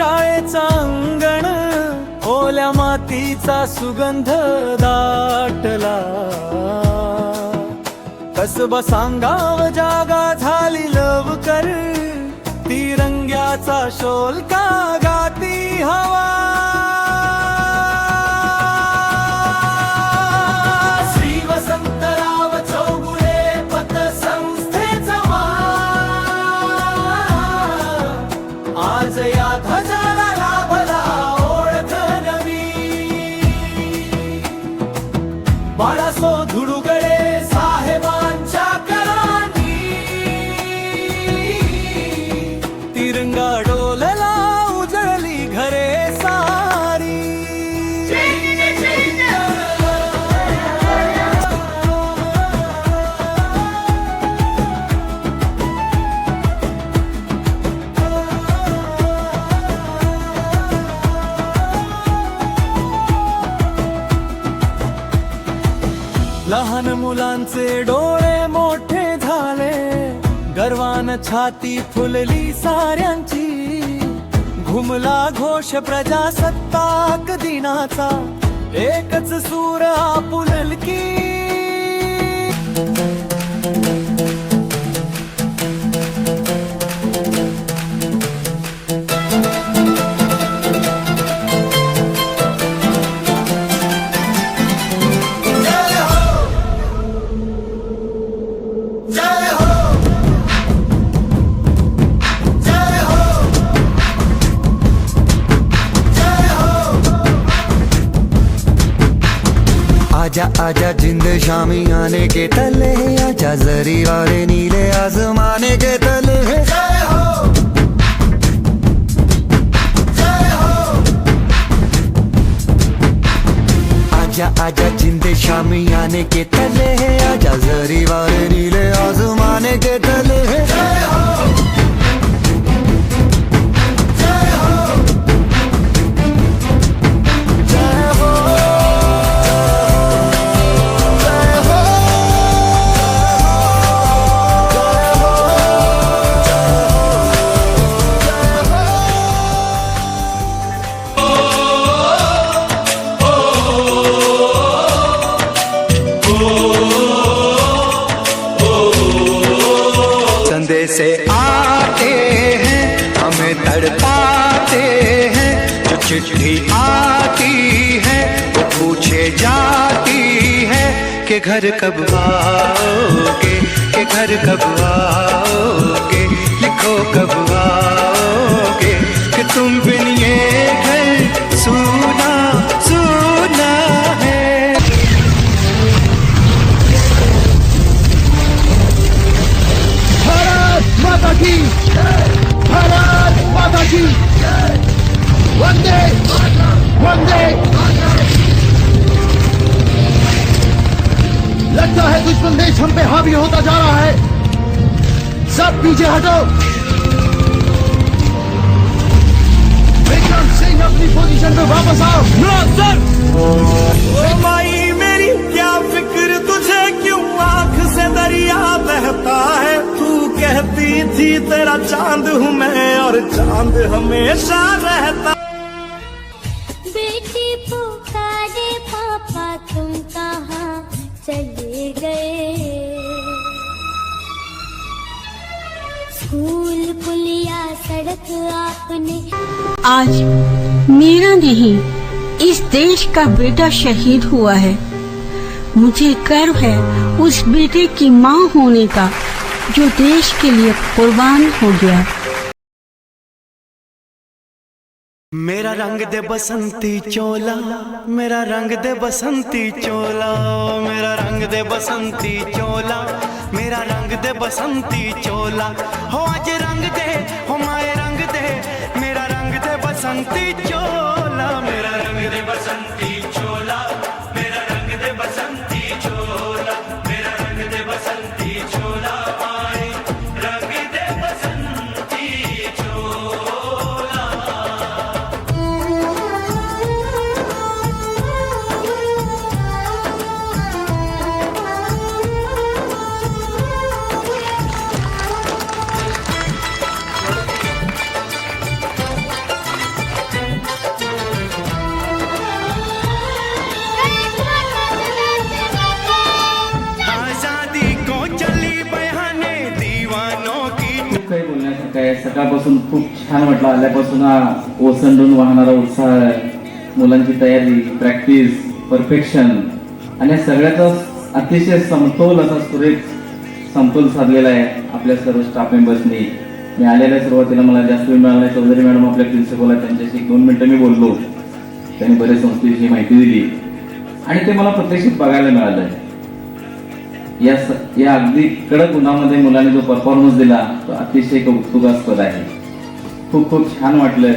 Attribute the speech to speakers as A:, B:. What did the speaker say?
A: शाळेचा अंगण ओल्या मातीचा सुगंध दाटला. कसबा सांगाव जागा झाली लवकर, तिरंग्याचा शोलका गाती हवा. श्री वसंतराव चौगुले पतसंस्थेचा आज या ध्वजाला लाभला ओळख नवी. बाळासो धुडुगळे साहेबांच्या करांनी तिरंगा डोलला उजळली घरे सारी. लहान मुलांचे डोळे मोठे झाले, गर्वान छाती फुलली साऱ्यांची. घुमला घोष प्रजासत्ताक दिनाचा, एकच सूर आपुलकी.
B: आजा आजा जिंद शामी आने के तले, आजा जरी वाले नीले आसमाने के तले. जय हो जय हो. आजा आजा जिंद शामी आने के तले, आजा जरी वाले नीले आसमाने के तले. जय हो से आते हैं हमें तड़पाते हैं, जो चिट्ठी आती है वो पूछे जाती है कि घर कब आओगे, कि घर कब आओगे, लिखो कब आओगे, कि तुम बिन ये घर सूना सूना है.
C: माता की भारत माता की वंदे वंदे. लगता है दुश्मन देश हम पे हावी होता जा रहा है. सब पीछे हटो. विक्रम सिंह अपनी पोजीशन पे वापस आओ.
A: ओ माई मेरी क्या फिक्र तुझे, क्यों आंख से दरिया बहता है. तू कहती थी तेरा चांद हूँ मैं और चांद हमेशा रहता.
D: बेटी पुकारे पापा तुम कहाँ चले गए. स्कूल पुलिया सड़क आपने.
E: आज मेरा नहीं इस देश का बेटा शहीद हुआ है. मुझे गर्व है उस बेटे की माँ होने का जो देश के लिए कुर्बान हो गया.
A: मेरा रंग दे बसंती चोला, मेरा रंग दे बसंती चोला, मेरा रंग दे बसंती चोला, मेरा रंग दे बसंती चोला. हो आज रंग दे, हो माए रंग दे, मेरा रंग दे बसंती चोला, मेरा रंग दे बसंती चोला, मेरा रंग दे बसंती चोला, मेरा रंग दे बसंती चोला, माए रंग दे बसंती चोला.
F: काय सकाळपासून खूप छान वाटलं. आल्यापासून हा ओसंडून वाहणारा उत्साह, मुलांची तयारी, प्रॅक्टिस, परफेक्शन आणि या सगळ्याचा अतिशय समतोल असा सुरेख समतोल साधलेला आहे आपल्या सर्व स्टाफ मेंबर्सनी. मी आलेल्या सुरुवातीला मला जास्त वेळ मिळाला नाही. चौधरी मॅडम आपल्या प्रिन्सिपल आहेत, त्यांच्याशी 2 मिनिटं मी बोललो. त्यांनी बरेच संस्थेची माहिती दिली आणि ते मला प्रत्यक्षित बघायला मिळालं. या अगदी कडक उन्हामध्ये मुलांनी जो परफॉर्मन्स दिला तो अतिशय कौतुकास्पद आहे. खूप खूप छान वाटलं.